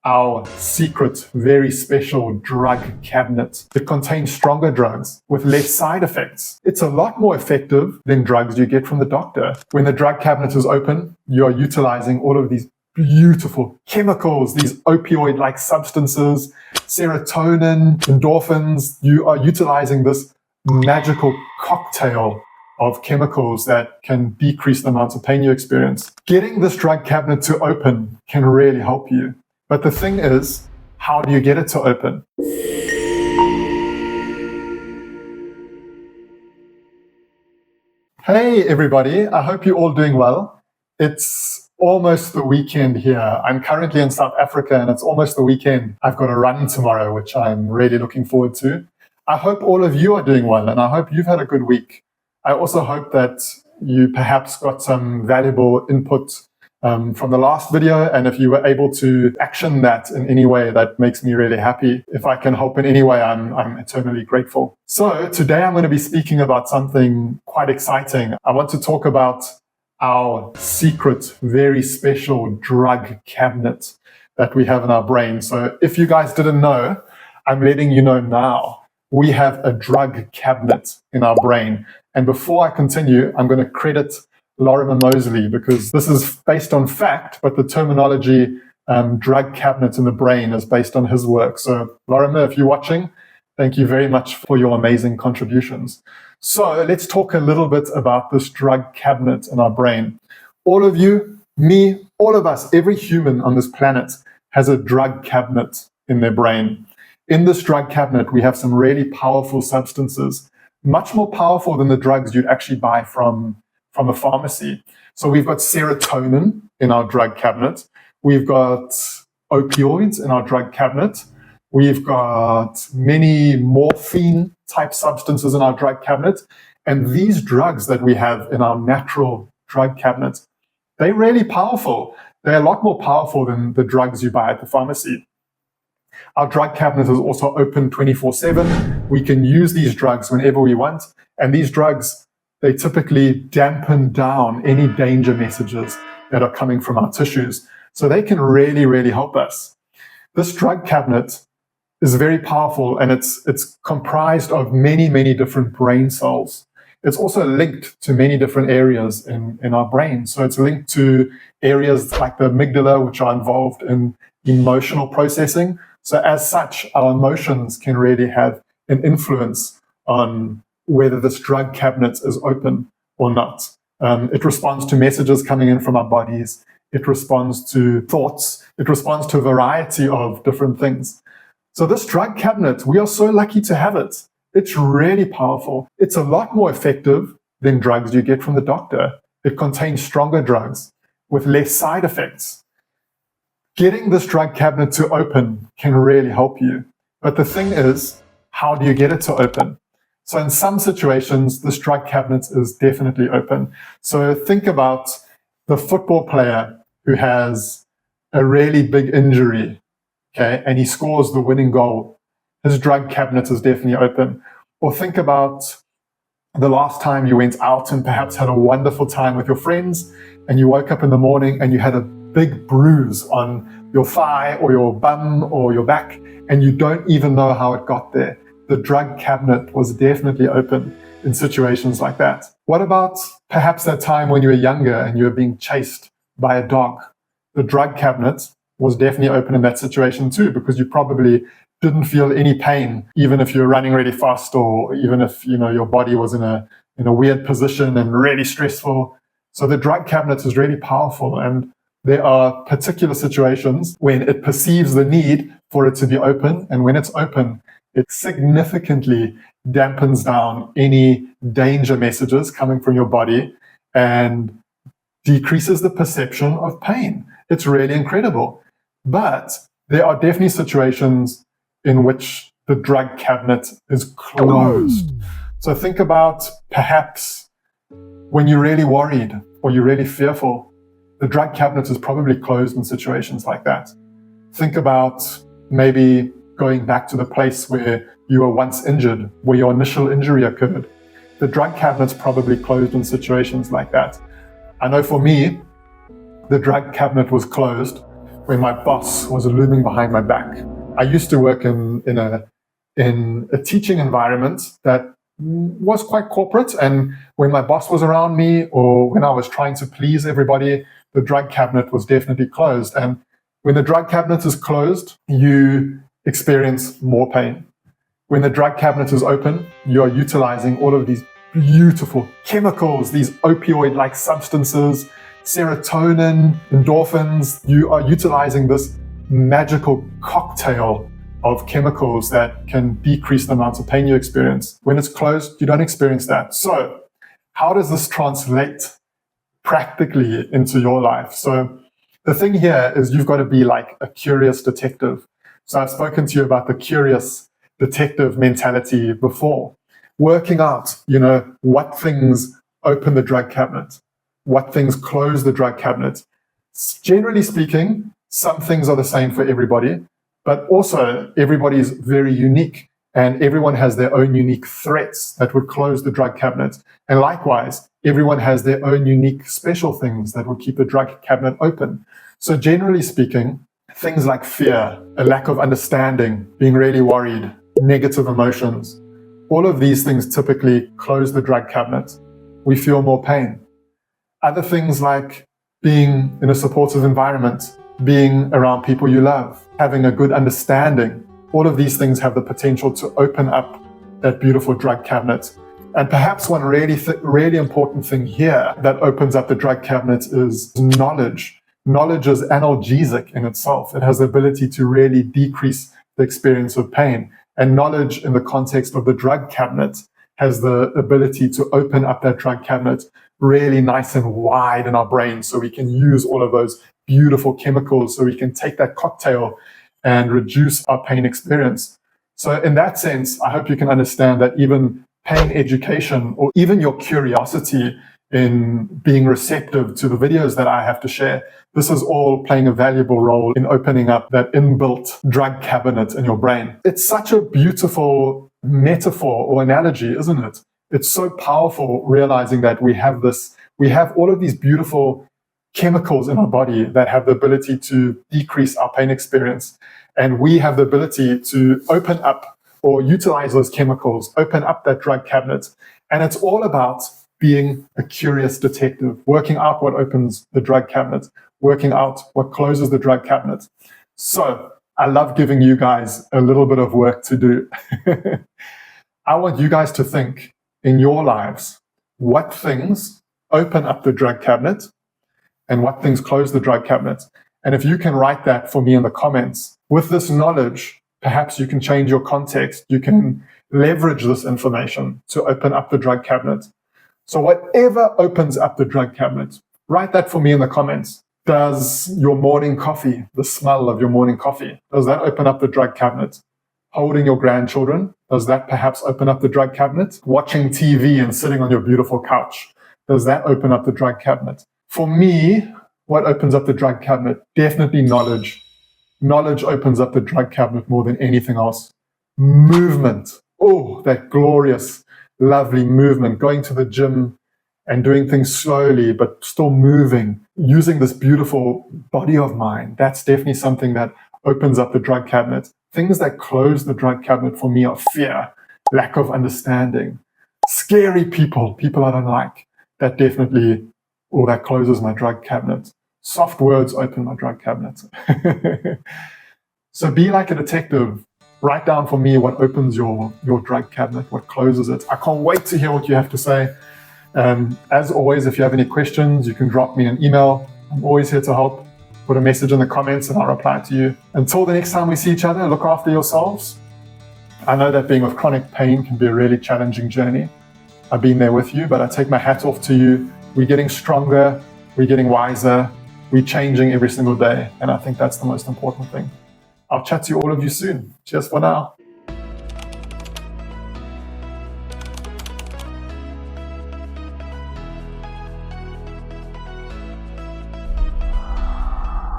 our secret, very special drug cabinet. It contains stronger drugs with less side effects. It's a lot more effective than drugs you get from the doctor. When the drug cabinet is open, you are utilizing all of these beautiful chemicals, these opioid-like substances, serotonin, endorphins. You are utilizing this magical cocktail of chemicals that can decrease the amount of pain you experience. Getting this drug cabinet to open can really help you. But the thing is, how do you get it to open? Hey everybody, I hope you're all doing well. It's almost the weekend here. I'm currently in South Africa and it's almost the weekend. I've got a run tomorrow, which I'm really looking forward to. I hope all of you are doing well and I hope you've had a good week. I also hope that you perhaps got some valuable input from the last video, and if you were able to action that in any way, that makes me really happy. If I can help in any way, I'm eternally grateful. So today I'm going to be speaking about something quite exciting. I want to talk about our secret, very special drug cabinet that we have in our brain. So if you guys didn't know, I'm letting you know now. We have a drug cabinet in our brain. And before I continue, I'm going to credit Lorimer Moseley, because this is based on fact, but the terminology drug cabinet in the brain is based on his work. So Lorimer, if you're watching, thank you very much for your amazing contributions. So let's talk a little bit about this drug cabinet in our brain. All of you, me, all of us, every human on this planet has a drug cabinet in their brain. In this drug cabinet, we have some really powerful substances, much more powerful than the drugs you'd actually buy from a pharmacy. So we've got serotonin in our drug cabinet. We've got opioids in our drug cabinet. We've got many morphine type substances in our drug cabinet. And these drugs that we have in our natural drug cabinet, they're really powerful. They're a lot more powerful than the drugs you buy at the pharmacy. Our drug cabinet is also open 24/7. We can use these drugs whenever we want. And these drugs, they typically dampen down any danger messages that are coming from our tissues. So they can really, really help us. This drug cabinet is very powerful and it's comprised of many, many different brain cells. It's also linked to many different areas in our brain. So it's linked to areas like the amygdala, which are involved in emotional processing. So as such, our emotions can really have an influence on whether this drug cabinet is open or not. It responds to messages coming in from our bodies. It responds to thoughts. It responds to a variety of different things. So this drug cabinet, we are so lucky to have it. It's really powerful. It's a lot more effective than drugs you get from the doctor. It contains stronger drugs with less side effects. Getting this drug cabinet to open can really help you. But the thing is, how do you get it to open? So in some situations, this drug cabinet is definitely open. So think about the football player who has a really big injury, okay, and he scores the winning goal. His drug cabinet is definitely open. Or think about the last time you went out and perhaps had a wonderful time with your friends, and you woke up in the morning and you had a big bruise on your thigh or your bum or your back, and you don't even know how it got there. The drug cabinet was definitely open in situations like that. What about perhaps that time when you were younger and you were being chased by a dog? The drug cabinet was definitely open in that situation too, because you probably didn't feel any pain, even if you were running really fast, or even if your body was in a weird position and really stressful. So the drug cabinet is really powerful, and there are particular situations when it perceives the need for it to be open, and when it's open, it significantly dampens down any danger messages coming from your body and decreases the perception of pain. It's really incredible. But there are definitely situations in which the drug cabinet is closed. So think about perhaps when you're really worried or you're really fearful, the drug cabinet is probably closed in situations like that. Think about maybe going back to the place where you were once injured, where your initial injury occurred. The drug cabinet's probably closed in situations like that. I know for me, the drug cabinet was closed when my boss was looming behind my back. I used to work in a teaching environment that was quite corporate, and when my boss was around me or when I was trying to please everybody, the drug cabinet was definitely closed. And when the drug cabinet is closed, you experience more pain. When the drug cabinet is open, you are utilizing all of these beautiful chemicals, these opioid-like substances, serotonin, endorphins. You are utilizing this magical cocktail of chemicals that can decrease the amount of pain you experience. When it's closed, you don't experience that. So how does this translate practically into your life? So the thing here is you've got to be like a curious detective. So I've spoken to you about the curious detective mentality before. Working out, what things open the drug cabinet, what things close the drug cabinet. Generally speaking, some things are the same for everybody, but also everybody is very unique and everyone has their own unique threats that would close the drug cabinet. And likewise, everyone has their own unique special things that would keep the drug cabinet open. So generally speaking, things like fear, a lack of understanding, being really worried, negative emotions, all of these things typically close the drug cabinet. We feel more pain. Other things like being in a supportive environment, being around people you love, having a good understanding, all of these things have the potential to open up that beautiful drug cabinet. And perhaps one really important thing here that opens up the drug cabinet is knowledge. Knowledge is analgesic in itself. It has the ability to really decrease the experience of pain. And knowledge in the context of the drug cabinet has the ability to open up that drug cabinet really nice and wide in our brain so we can use all of those beautiful chemicals, so we can take that cocktail and reduce our pain experience. So in that sense, I hope you can understand that even pain education or even your curiosity in being receptive to the videos that I have to share, this is all playing a valuable role in opening up that inbuilt drug cabinet in your brain. It's such a beautiful metaphor or analogy, isn't it? It's so powerful realizing that we have all of these beautiful chemicals in our body that have the ability to decrease our pain experience. And we have the ability to open up or utilize those chemicals, open up that drug cabinet. And it's all about being a curious detective, working out what opens the drug cabinet, working out what closes the drug cabinet. So I love giving you guys a little bit of work to do. I want you guys to think in your lives, what things open up the drug cabinet and what things close the drug cabinet. And if you can write that for me in the comments, with this knowledge, perhaps you can change your context. You can leverage this information to open up the drug cabinet. So whatever opens up the drug cabinet, write that for me in the comments. Does your morning coffee, the smell of your morning coffee, does that open up the drug cabinet? Holding your grandchildren, does that perhaps open up the drug cabinet? Watching TV and sitting on your beautiful couch, does that open up the drug cabinet? For me, what opens up the drug cabinet? Definitely knowledge. Knowledge opens up the drug cabinet more than anything else. Movement. Oh, that glorious, lovely movement. Going to the gym and doing things slowly, but still moving. Using this beautiful body of mine. That's definitely something that opens up the drug cabinet. Things that close the drug cabinet for me are fear, lack of understanding, scary people I don't like. That definitely, that closes my drug cabinet. Soft words open my drug cabinet. So be like a detective. Write down for me what opens your drug cabinet, what closes it. I can't wait to hear what you have to say. As always, if you have any questions, you can drop me an email. I'm always here to help. Put a message in the comments and I'll reply to you. Until the next time we see each other, look after yourselves. I know that being with chronic pain can be a really challenging journey. I've been there with you, but I take my hat off to you. We're getting stronger, we're getting wiser, we're changing every single day. And I think that's the most important thing. I'll chat to all of you soon. Cheers for now.